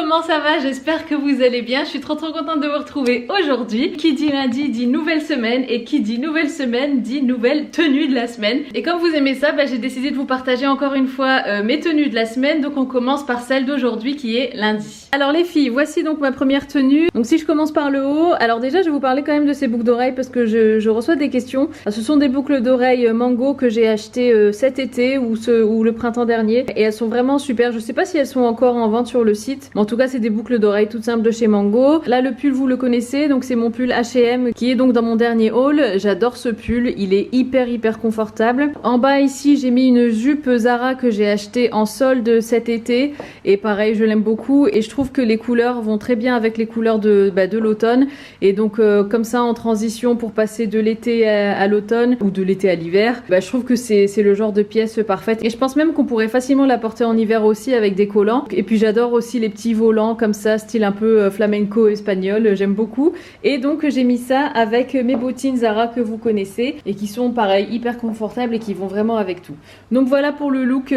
comment ça va? J'espère que vous allez bien. Je suis trop contente de vous retrouver aujourd'hui. Qui dit lundi dit nouvelle semaine et qui dit nouvelle semaine dit nouvelle tenue de la semaine. Et comme vous aimez ça, j'ai décidé de vous partager encore une fois mes tenues de la semaine. Donc on commence par celle d'aujourd'hui qui est lundi. Alors les filles, voici donc ma première tenue. Donc si je commence par le haut, alors déjà je vais vous parler quand même de ces boucles d'oreilles parce que je reçois des questions. Ce sont des boucles d'oreilles Mango que j'ai achetées cet été ou le printemps dernier et elles sont vraiment super. Je sais pas si elles sont encore en vente sur le site, mais en tout cas c'est des boucles d'oreilles toutes simples de chez Mango. Là le pull vous le connaissez, donc c'est mon pull H&M qui est donc dans mon dernier haul. J'adore ce pull, il est hyper confortable. En bas ici j'ai mis une jupe Zara que j'ai achetée en solde cet été et pareil je l'aime beaucoup et je trouve que les couleurs vont très bien avec les couleurs de l'automne et donc comme ça en transition pour passer de l'été à l'automne ou de l'été à l'hiver, je trouve que c'est le genre de pièce parfaite et je pense même qu'on pourrait facilement la porter en hiver aussi avec des collants. Et puis j'adore aussi les petits volants comme ça style un peu flamenco espagnol, j'aime beaucoup. Et donc j'ai mis ça avec mes bottines Zara que vous connaissez et qui sont pareil hyper confortables et qui vont vraiment avec tout. Donc voilà pour le look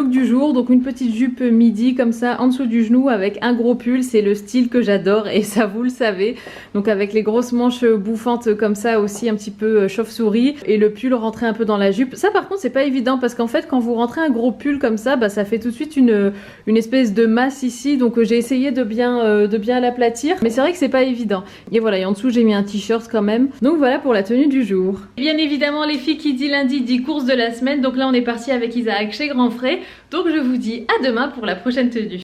du jour. Donc une petite jupe midi comme ça en dessous du genou avec un gros pull, c'est le style que j'adore et ça vous le savez. Donc avec les grosses manches bouffantes comme ça aussi un petit peu chauve-souris et le pull rentré un peu dans la jupe. Ça par contre c'est pas évident parce qu'en fait quand vous rentrez un gros pull comme ça, ça fait tout de suite une espèce de masse ici. Donc j'ai essayé de bien l'aplatir, mais c'est vrai que c'est pas évident. Et voilà, et en dessous j'ai mis un t-shirt quand même. Donc voilà pour la tenue du jour. Bien évidemment les filles, qui dit lundi dit course de la semaine. Donc là on est parti avec Isaac chez Grand Frais. Donc je vous dis à demain pour la prochaine tenue.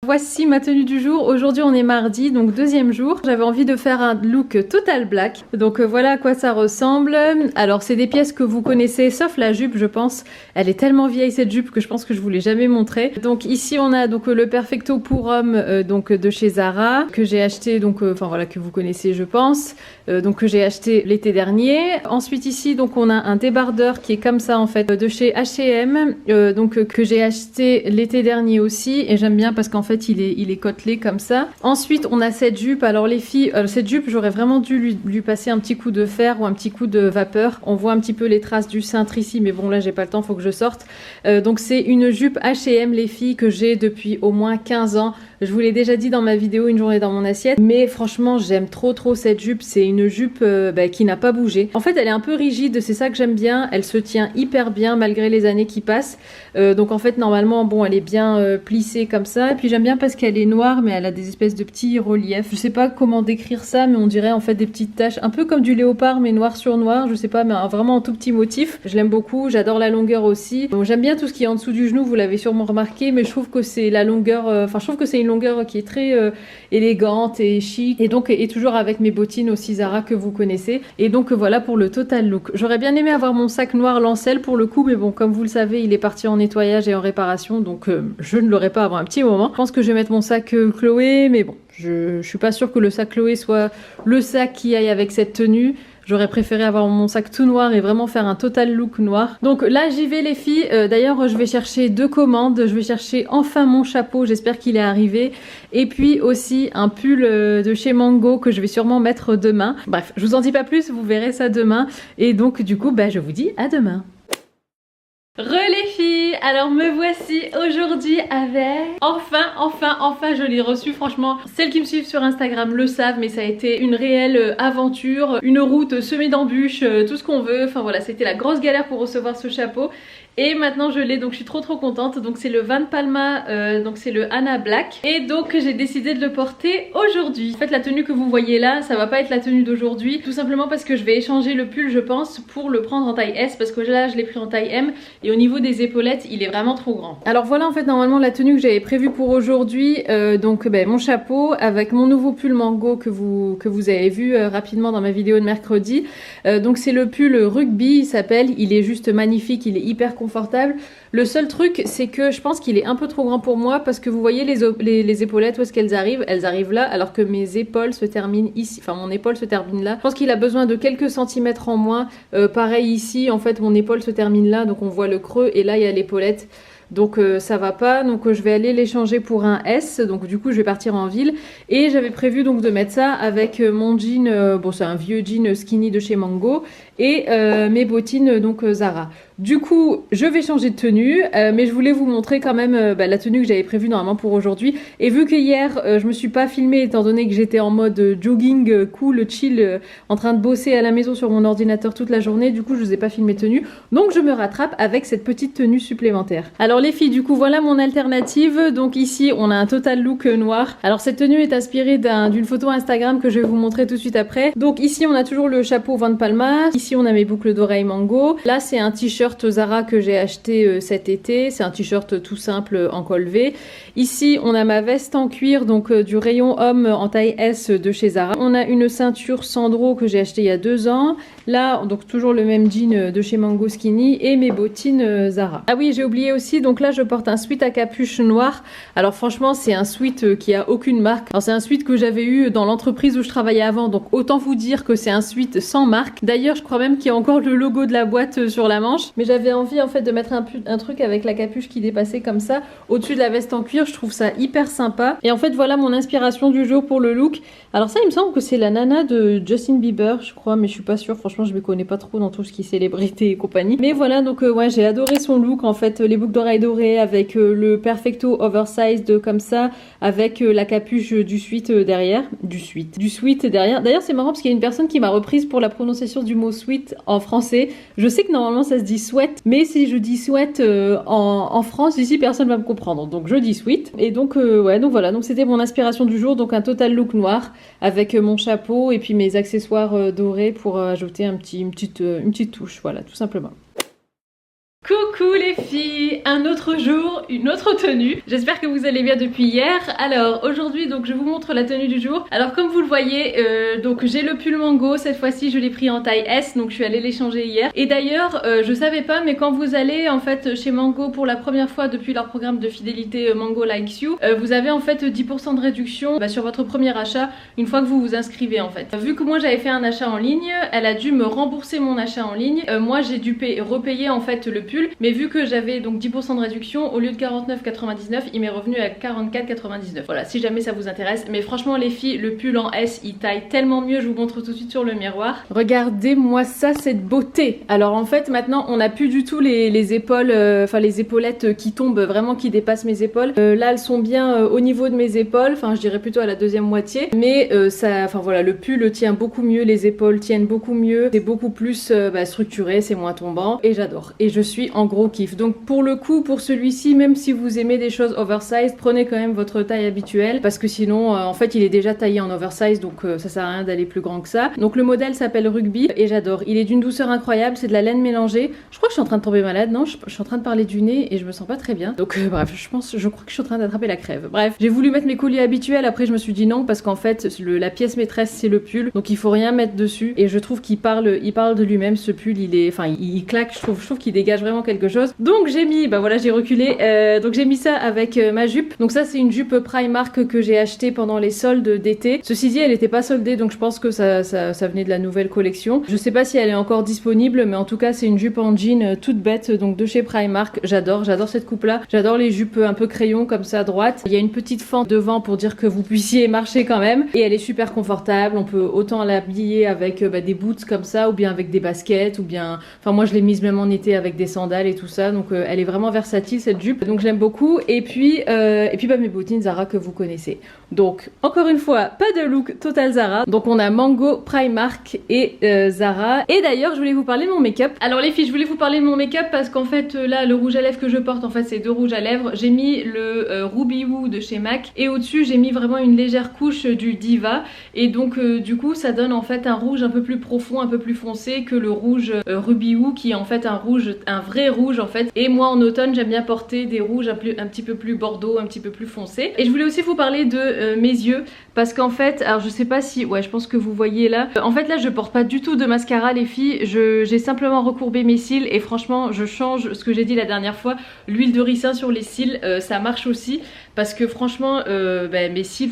Voici ma tenue du jour. Aujourd'hui on est mardi, donc deuxième jour. J'avais envie de faire un look total black. Donc voilà à quoi ça ressemble. Alors c'est des pièces que vous connaissez, sauf la jupe je pense. Elle est tellement vieille cette jupe que je pense que je vous l'ai jamais montrée. Donc ici on a donc le Perfecto pour homme donc de chez Zara que j'ai acheté donc enfin voilà que vous connaissez je pense. Donc que j'ai acheté l'été dernier. Ensuite ici donc on a un débardeur qui est comme ça en fait de chez H&M donc que j'ai acheté l'été dernier aussi et j'aime bien parce qu'en fait il est côtelé comme ça. Ensuite on a cette jupe. Alors les filles, cette jupe j'aurais vraiment dû lui passer un petit coup de fer ou un petit coup de vapeur. On voit un petit peu les traces du cintre ici mais bon là j'ai pas le temps, faut que je sorte. Donc c'est une jupe H&M les filles que j'ai depuis au moins 15 ans. Je vous l'ai déjà dit dans ma vidéo une journée dans mon assiette, mais franchement j'aime trop cette jupe. C'est une jupe qui n'a pas bougé. En fait elle est un peu rigide, c'est ça que j'aime bien. Elle se tient hyper bien malgré les années qui passent. Donc en fait normalement bon elle est bien plissée comme ça. Et puis j'aime bien parce qu'elle est noire mais elle a des espèces de petits reliefs. Je sais pas comment décrire ça mais on dirait en fait des petites taches un peu comme du léopard mais noir sur noir. Je sais pas mais vraiment en tout petit motif. Je l'aime beaucoup, j'adore la longueur aussi. J'aime bien tout ce qui est en dessous du genou, vous l'avez sûrement remarqué, mais je trouve que c'est la longueur, je trouve que c'est une longueur qui est très élégante et chic et donc et toujours avec mes bottines aussi Zara que vous connaissez. Et donc voilà pour le total look. J'aurais bien aimé avoir mon sac noir Lancel pour le coup mais bon comme vous le savez il est parti en nettoyage et en réparation donc je ne l'aurai pas avant un petit moment. Je pense que je vais mettre mon sac Chloé mais bon je suis pas sûre que le sac Chloé soit le sac qui aille avec cette tenue. J'aurais préféré avoir mon sac tout noir et vraiment faire un total look noir. Donc là j'y vais les filles. D'ailleurs je vais chercher 2 commandes. Je vais chercher enfin mon chapeau, j'espère qu'il est arrivé. Et puis aussi un pull de chez Mango que je vais sûrement mettre demain. Bref, je vous en dis pas plus, vous verrez ça demain. Et donc du coup je vous dis à demain. Les filles, alors me voici aujourd'hui avec enfin je l'ai reçu. Franchement celles qui me suivent sur Instagram le savent mais ça a été une réelle aventure, une route semée d'embûches, tout ce qu'on veut, enfin voilà c'était la grosse galère pour recevoir ce chapeau. Et maintenant je l'ai donc je suis trop contente. Donc c'est le Van Palma, donc c'est le Anna Black. Et donc j'ai décidé de le porter aujourd'hui. En fait la tenue que vous voyez là ça va pas être la tenue d'aujourd'hui. Tout simplement parce que je vais échanger le pull je pense pour le prendre en taille S. Parce que là je l'ai pris en taille M. Et au niveau des épaulettes il est vraiment trop grand. Alors voilà en fait normalement la tenue que j'avais prévue pour aujourd'hui. Donc mon chapeau avec mon nouveau pull Mango que vous avez vu rapidement dans ma vidéo de mercredi. Donc c'est le pull rugby il s'appelle. Il est juste magnifique, il est hyper confortable. Le seul truc c'est que je pense qu'il est un peu trop grand pour moi parce que vous voyez les épaulettes où est-ce qu'elles arrivent? Elles arrivent là alors que mes épaules se terminent ici, enfin mon épaule se termine là. Je pense qu'il a besoin de quelques centimètres en moins. Pareil ici en fait mon épaule se termine là donc on voit le creux et là il y a l'épaulette. Donc ça va pas, donc je vais aller l'échanger pour un S, donc du coup je vais partir en ville. Et j'avais prévu donc de mettre ça avec mon jean, bon c'est un vieux jean skinny de chez Mango. et mes bottines donc Zara. Du coup, je vais changer de tenue, mais je voulais vous montrer quand même la tenue que j'avais prévue normalement pour aujourd'hui. Et vu que hier, je me suis pas filmée étant donné que j'étais en mode jogging, cool, chill, en train de bosser à la maison sur mon ordinateur toute la journée, du coup, je vous ai pas filmé tenue. Donc, je me rattrape avec cette petite tenue supplémentaire. Alors les filles, du coup, voilà mon alternative. Donc ici, on a un total look noir. Alors cette tenue est inspirée d'une photo Instagram que je vais vous montrer tout de suite après. Donc ici, on a toujours le chapeau Van Palma. Ici, on a mes boucles d'oreilles mango. Là, c'est un t-shirt Zara que j'ai acheté cet été. C'est un t-shirt tout simple en col V. Ici, on a ma veste en cuir, donc du rayon homme en taille S de chez Zara. On a une ceinture Sandro que j'ai acheté il y a 2 ans. Là, donc toujours le même jean de chez Mango Skinny et mes bottines Zara. Ah oui, j'ai oublié aussi, donc là, je porte un sweat à capuche noire. Alors franchement, c'est un sweat qui a aucune marque. Alors c'est un sweat que j'avais eu dans l'entreprise où je travaillais avant, donc autant vous dire que c'est un sweat sans marque. D'ailleurs, je crois même qu'il y a encore le logo de la boîte sur la manche. Mais j'avais envie en fait de mettre un truc avec la capuche qui dépassait comme ça au-dessus de la veste en cuir. Je trouve ça hyper sympa. Et en fait, voilà mon inspiration du jour pour le look. Alors ça, il me semble que c'est la nana de Justin Bieber, je crois, mais je suis pas sûre. Franchement, je me connais pas trop dans tout ce qui est célébrité et compagnie. Mais voilà, donc ouais, j'ai adoré son look. En fait, les boucles d'oreilles dorées avec le perfecto oversized comme ça, avec la capuche du sweat derrière. Du sweat derrière. D'ailleurs, c'est marrant parce qu'il y a une personne qui m'a reprise pour la prononciation du mot sweat en français. Je sais que normalement, ça se dit sweat, mais si je dis sweat en France, ici, personne va me comprendre. Donc, je dis sweat. Et donc, ouais, donc voilà. Donc, c'était mon inspiration du jour. Donc, un total look noir avec mon chapeau et puis mes accessoires dorés pour ajouter une petite touche. Voilà, tout simplement. Coucou les filles, un autre jour, une autre tenue. J'espère que vous allez bien depuis hier. Alors aujourd'hui donc je vous montre la tenue du jour. Alors comme vous le voyez, donc j'ai le pull Mango, cette fois-ci je l'ai pris en taille S, donc je suis allée l'échanger hier. Et d'ailleurs je savais pas, mais quand vous allez en fait chez Mango pour la première fois depuis leur programme de fidélité Mango Likes You, vous avez en fait 10% de réduction sur votre premier achat une fois que vous vous inscrivez en fait. Vu que moi j'avais fait un achat en ligne, elle a dû me rembourser mon achat en ligne. Moi j'ai dû repayer en fait le pull. Mais vu que j'avais donc 10% de réduction, au lieu de 49,99, il m'est revenu à 44,99. Voilà, si jamais ça vous intéresse. Mais franchement les filles, le pull en S, il taille tellement mieux. Je vous montre tout de suite sur le miroir. Regardez-moi ça, cette beauté. Alors en fait maintenant on n'a plus du tout les épaules, enfin les épaulettes qui tombent vraiment, qui dépassent mes épaules. Là elles sont bien au niveau de mes épaules, enfin je dirais plutôt à la deuxième moitié. Mais ça, enfin voilà, le pull tient beaucoup mieux, les épaules tiennent beaucoup mieux. C'est beaucoup plus structuré, c'est moins tombant. Et j'adore. Et je suis en gros kiff. Donc pour le coup, pour celui-ci, même si vous aimez des choses oversized, prenez quand même votre taille habituelle parce que sinon en fait il est déjà taillé en oversize, donc ça sert à rien d'aller plus grand que ça. Donc le modèle s'appelle Rugby et j'adore. Il est d'une douceur incroyable, c'est de la laine mélangée. Je crois que je suis en train de tomber malade, non, je suis en train de parler du nez et je me sens pas très bien. Donc bref, je crois que je suis en train d'attraper la crève. Bref, j'ai voulu mettre mes colliers habituels, après je me suis dit non parce qu'en fait la pièce maîtresse c'est le pull, donc il faut rien mettre dessus et je trouve qu'il parle de lui-même. Ce pull, il claque, je trouve qu'il dégage vraiment quelque chose. Donc j'ai mis, voilà, j'ai reculé, donc j'ai mis ça avec ma jupe. Donc ça c'est une jupe Primark que j'ai achetée pendant les soldes d'été. Ceci dit, elle était pas soldée, donc je pense que ça venait de la nouvelle collection. Je sais pas si elle est encore disponible, mais en tout cas c'est une jupe en jean toute bête, donc de chez Primark. J'adore cette coupe là. J'adore les jupes un peu crayon comme ça à droite. Il y a une petite fente devant pour dire que vous puissiez marcher quand même, et elle est super confortable. On peut autant l'habiller avec des boots comme ça, ou bien avec des baskets, ou bien, enfin moi je l'ai mise même en été avec des sandales et tout ça. Donc elle est vraiment versatile cette jupe, donc j'aime beaucoup. Et puis mes bottines Zara que vous connaissez. Donc encore une fois, pas de look total Zara. Donc on a Mango, Primark et Zara. Et d'ailleurs je voulais vous parler de mon make-up. Alors les filles, je voulais vous parler de mon make-up parce qu'en fait là le rouge à lèvres que je porte, en fait c'est 2 rouges à lèvres. J'ai mis le Ruby Woo de chez MAC et au-dessus j'ai mis vraiment une légère couche du Diva. Et donc du coup ça donne en fait un rouge un peu plus profond, un peu plus foncé que le rouge Ruby Woo, qui est en fait un vrai rouge en fait. Et moi en automne j'aime bien porter des rouges un petit peu plus bordeaux, un petit peu plus foncés. Et je voulais aussi vous parler de mes yeux parce qu'en fait, alors je sais pas si, ouais je pense que vous voyez là, en fait là je porte pas du tout de mascara les filles, j'ai simplement recourbé mes cils et franchement je change ce que j'ai dit la dernière fois, l'huile de ricin sur les cils, ça marche aussi parce que franchement mes cils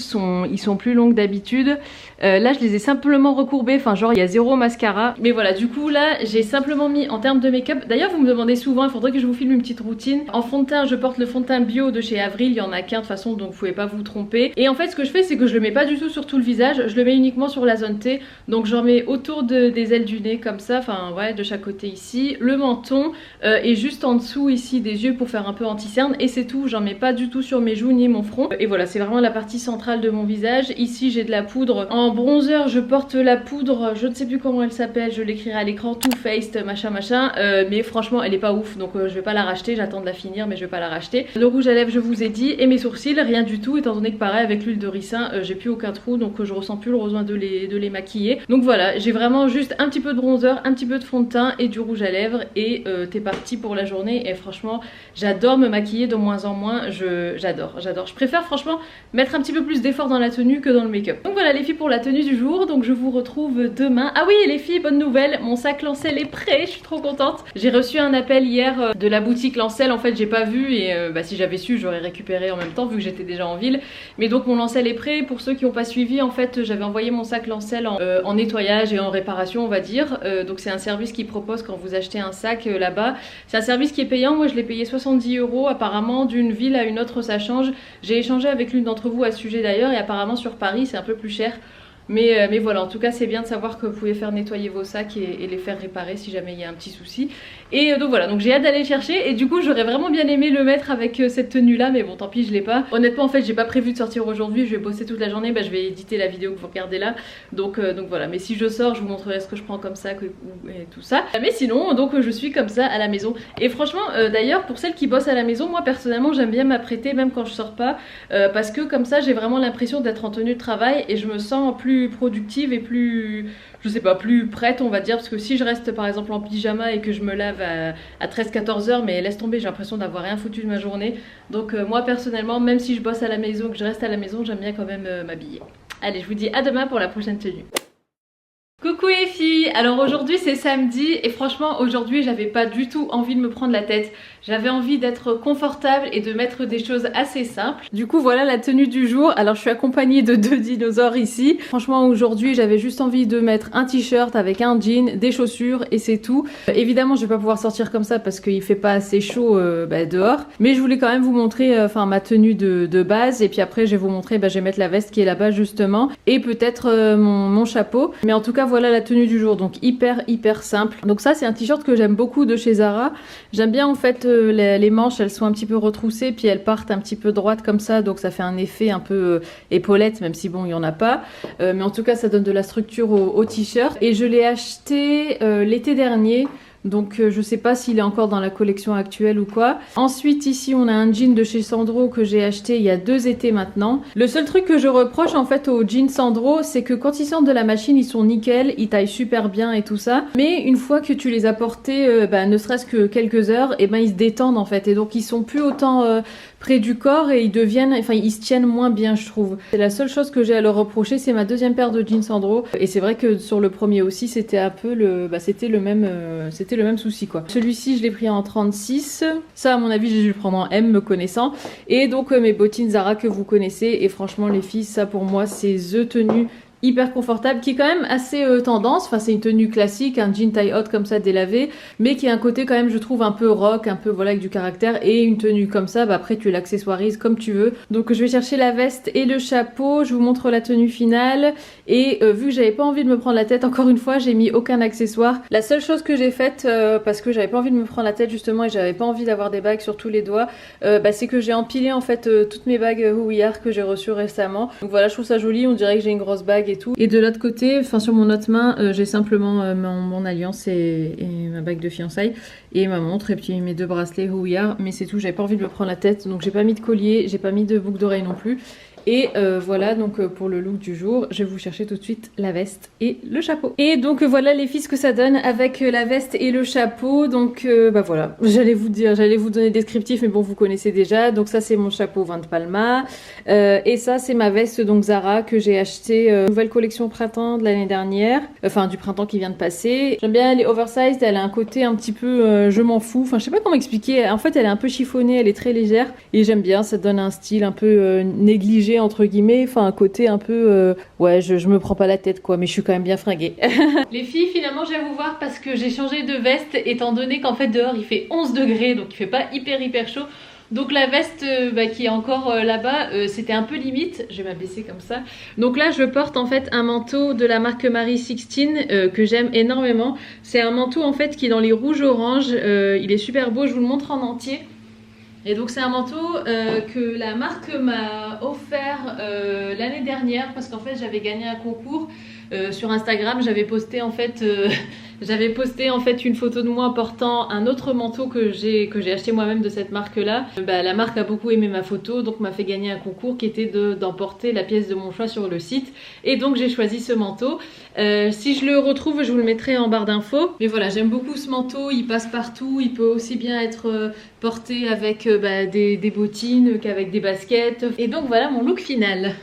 ils sont plus longs que d'habitude. Là je les ai simplement recourbés, enfin genre il y a zéro mascara. Mais voilà, du coup là j'ai simplement mis en termes de make-up. D'ailleurs vous me demandez souvent, il faudrait que je vous filme une petite routine. En fond de teint je porte le fond de teint bio de chez Avril, il y en a qu'un de toute façon donc vous pouvez pas vous tromper. Et en fait ce que je fais c'est que je le mets pas du tout sur tout le visage, je le mets uniquement sur la zone T. Donc j'en mets autour des ailes du nez comme ça, enfin ouais, de chaque côté ici, le menton et juste en dessous ici des yeux pour faire un peu anti-cerne, et c'est tout. J'en mets pas du tout sur mes joues ni mon front. Et voilà, c'est vraiment la partie centrale de mon visage. Ici j'ai de la poudre. En bronzer je porte la poudre, je ne sais plus comment elle s'appelle, je l'écrirai à l'écran, Too Faced machin machin, mais franchement elle est pas ouf, donc je vais pas la racheter, j'attends de la finir mais je vais pas la racheter. Le rouge à lèvres je vous ai dit, et mes sourcils rien du tout, étant donné que pareil avec l'huile de ricin j'ai plus aucun trou, donc je ressens plus le besoin de les maquiller. Donc voilà, j'ai vraiment juste un petit peu de bronzer, un petit peu de fond de teint et du rouge à lèvres, et t'es parti pour la journée. Et franchement j'adore me maquiller de moins en moins, j'adore. Je préfère franchement mettre un petit peu plus d'effort dans la tenue que dans le make-up. Donc voilà les filles pour la tenue du jour, donc je vous retrouve demain. Ah oui les filles, bonne nouvelle, mon sac Lancel est prêt, je suis trop contente. J'ai reçu un appel hier de la boutique Lancel, en fait j'ai pas vu, et si j'avais su j'aurais récupéré en même temps vu que j'étais déjà en ville. Mais donc mon Lancel est prêt. Pour ceux qui n'ont pas suivi, en fait j'avais envoyé mon sac Lancel en nettoyage et en réparation on va dire. Donc c'est un service qui propose quand vous achetez un sac là-bas. C'est un service qui est payant, moi je l'ai payé 70 €. Apparemment d'une ville à une autre ça change. J'ai échangé avec l'une d'entre vous à ce sujet d'ailleurs, et apparemment sur Paris c'est un peu plus cher. Mais voilà, en tout cas c'est bien de savoir que vous pouvez faire nettoyer vos sacs et les faire réparer si jamais il y a un petit souci. Et donc voilà, donc j'ai hâte d'aller le chercher, et du coup j'aurais vraiment bien aimé le mettre avec cette tenue là, mais bon tant pis je l'ai pas. Honnêtement en fait j'ai pas prévu de sortir aujourd'hui, je vais bosser toute la journée, je vais éditer la vidéo que vous regardez là. Donc voilà, mais si je sors je vous montrerai ce que je prends comme sac et tout ça. Mais sinon donc je suis comme ça à la maison. Et franchement d'ailleurs pour celles qui bossent à la maison, moi personnellement j'aime bien m'apprêter même quand je sors pas, parce que comme ça j'ai vraiment l'impression d'être en tenue de travail et je me sens plus productive et plus, je sais pas, plus prête on va dire. Parce que si je reste par exemple en pyjama et que je me lave à 13-14 heures, mais laisse tomber, j'ai l'impression d'avoir rien foutu de ma journée. Donc moi personnellement, même si je bosse à la maison, que je reste à la maison, j'aime bien quand même m'habiller. Allez, je vous dis à demain pour la prochaine tenue. Coucou les filles, alors aujourd'hui c'est samedi et franchement aujourd'hui j'avais pas du tout envie de me prendre la tête. J'avais envie d'être confortable et de mettre des choses assez simples. Du coup voilà la tenue du jour. Alors je suis accompagnée de 2 dinosaures ici. Franchement aujourd'hui j'avais juste envie de mettre un t-shirt avec un jean, des chaussures et c'est tout. Évidemment je vais pas pouvoir sortir comme ça parce qu'il fait pas assez chaud dehors. Mais je voulais quand même vous montrer ma tenue de base, et puis après je vais vous montrer, je vais mettre la veste qui est là-bas justement, et peut-être mon chapeau. Mais en tout cas voilà la tenue du jour, donc hyper simple. Donc ça c'est un t-shirt que j'aime beaucoup de chez Zara. J'aime bien en fait les manches elles sont un petit peu retroussées puis elles partent un petit peu droites comme ça, donc ça fait un effet un peu épaulette, même si bon il y en a pas, mais en tout cas ça donne de la structure au t-shirt. Et je l'ai acheté l'été dernier. Donc je sais pas s'il est encore dans la collection actuelle ou quoi. Ensuite ici on a un jean de chez Sandro que j'ai acheté il y a 2 étés maintenant. Le seul truc que je reproche en fait aux jeans Sandro, c'est que quand ils sortent de la machine ils sont nickel, ils taillent super bien et tout ça. Mais une fois que tu les as portés ne serait-ce que quelques heures, et ils se détendent en fait. Et donc ils sont plus autant près du corps et ils se tiennent moins bien je trouve. C'est la seule chose que j'ai à leur reprocher, c'est ma deuxième paire de jeans Sandro. Et c'est vrai que sur le premier aussi c'était un peu c'était le même souci quoi. Celui-ci je l'ai pris en 36, ça à mon avis j'ai dû le prendre en M me connaissant. Et donc mes bottines Zara que vous connaissez, et franchement les filles ça pour moi c'est the tenue hyper confortable, qui est quand même assez tendance. Enfin c'est une tenue classique, un jean taille haute comme ça délavé, mais qui a un côté quand même je trouve un peu rock, un peu voilà avec du caractère. Et une tenue comme ça, après tu l'accessoirises comme tu veux. Donc je vais chercher la veste et le chapeau, je vous montre la tenue finale. Et vu que j'avais pas envie de me prendre la tête, encore une fois j'ai mis aucun accessoire. La seule chose que j'ai faite parce que j'avais pas envie de me prendre la tête justement, et j'avais pas envie d'avoir des bagues sur tous les doigts, c'est que j'ai empilé en fait toutes mes bagues Who We Are que j'ai reçues récemment. Donc voilà, je trouve ça joli, on dirait que j'ai une grosse bague et tout. Et de l'autre côté, enfin sur mon autre main, j'ai simplement mon alliance et ma bague de fiançailles et ma montre et puis mes 2 bracelets Who We Are, mais c'est tout. J'avais pas envie de me prendre la tête, donc j'ai pas mis de collier, j'ai pas mis de boucle d'oreille non plus. Et voilà donc pour le look du jour, je vais vous chercher tout de suite la veste et le chapeau. Et donc voilà les filles ce que ça donne avec la veste et le chapeau. Donc bah voilà, j'allais vous donner le descriptif mais bon vous connaissez déjà. Donc ça c'est mon chapeau Vin de Palma et ça c'est ma veste donc Zara que j'ai acheté nouvelle collection printemps de l'année dernière, enfin du printemps qui vient de passer. J'aime bien les oversized, elle a un côté un petit peu je m'en fous, enfin je sais pas comment expliquer, en fait elle est un peu chiffonnée, elle est très légère et j'aime bien, ça donne un style un peu négligé entre guillemets, enfin un côté un peu ouais je me prends pas la tête quoi, mais je suis quand même bien fringuée. Les filles finalement je viens vous voir parce que j'ai changé de veste étant donné qu'en fait dehors il fait 11 degrés donc il fait pas hyper chaud. Donc la veste qui est encore là-bas, c'était un peu limite. Je vais m'abaisser comme ça. Donc là, je porte en fait un manteau de la marque Marie 16 que j'aime énormément. C'est un manteau en fait qui est dans les rouges-orange. Il est super beau, je vous le montre en entier. Et donc c'est un manteau que la marque m'a offert l'année dernière parce qu'en fait j'avais gagné un concours sur Instagram. J'avais posté en fait une photo de moi portant un autre manteau que j'ai acheté moi-même de cette marque là. La marque a beaucoup aimé ma photo donc m'a fait gagner un concours qui était d'emporter la pièce de mon choix sur le site. Et donc j'ai choisi ce manteau. Si je le retrouve je vous le mettrai en barre d'infos. Mais voilà j'aime beaucoup ce manteau, il passe partout, il peut aussi bien être porté avec des bottines qu'avec des baskets. Et donc voilà mon look final.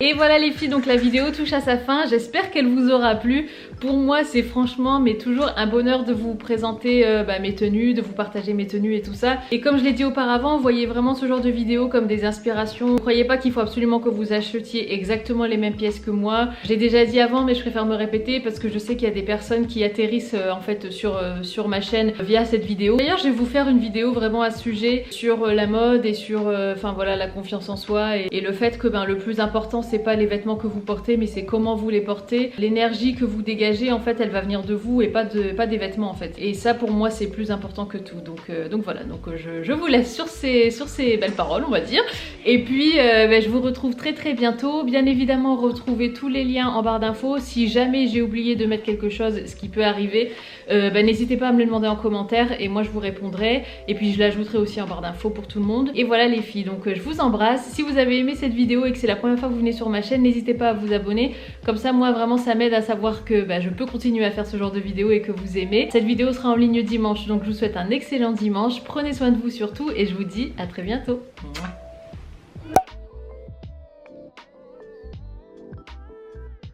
Et voilà les filles, donc la vidéo touche à sa fin, j'espère qu'elle vous aura plu. Pour moi c'est franchement mais toujours un bonheur de vous présenter mes tenues, de vous partager mes tenues et tout ça. Et comme je l'ai dit auparavant, voyez vraiment ce genre de vidéos comme des inspirations. Ne croyez pas qu'il faut absolument que vous achetiez exactement les mêmes pièces que moi. J'ai déjà dit avant mais je préfère me répéter parce que je sais qu'il y a des personnes qui atterrissent en fait sur ma chaîne via cette vidéo. D'ailleurs je vais vous faire une vidéo vraiment à ce sujet sur la mode et sur voilà la confiance en soi et le fait que le plus important c'est pas les vêtements que vous portez mais c'est comment vous les portez. L'énergie que vous dégagez en fait elle va venir de vous et pas des vêtements en fait. Et ça pour moi c'est plus important que tout. Donc voilà, donc je vous laisse sur ces belles paroles on va dire. Et puis je vous retrouve très bientôt. Bien évidemment retrouvez tous les liens en barre d'infos. Si jamais j'ai oublié de mettre quelque chose, ce qui peut arriver, n'hésitez pas à me le demander en commentaire et moi je vous répondrai. Et puis je l'ajouterai aussi en barre d'infos pour tout le monde. Et voilà les filles, donc je vous embrasse. Si vous avez aimé cette vidéo et que c'est la première fois que vous venez sur ma chaîne, n'hésitez pas à vous abonner. Comme ça moi vraiment ça m'aide à savoir que je peux continuer à faire ce genre de vidéos et que vous aimez. Cette vidéo sera en ligne dimanche, donc je vous souhaite un excellent dimanche. Prenez soin de vous surtout et je vous dis à très bientôt. Mouah.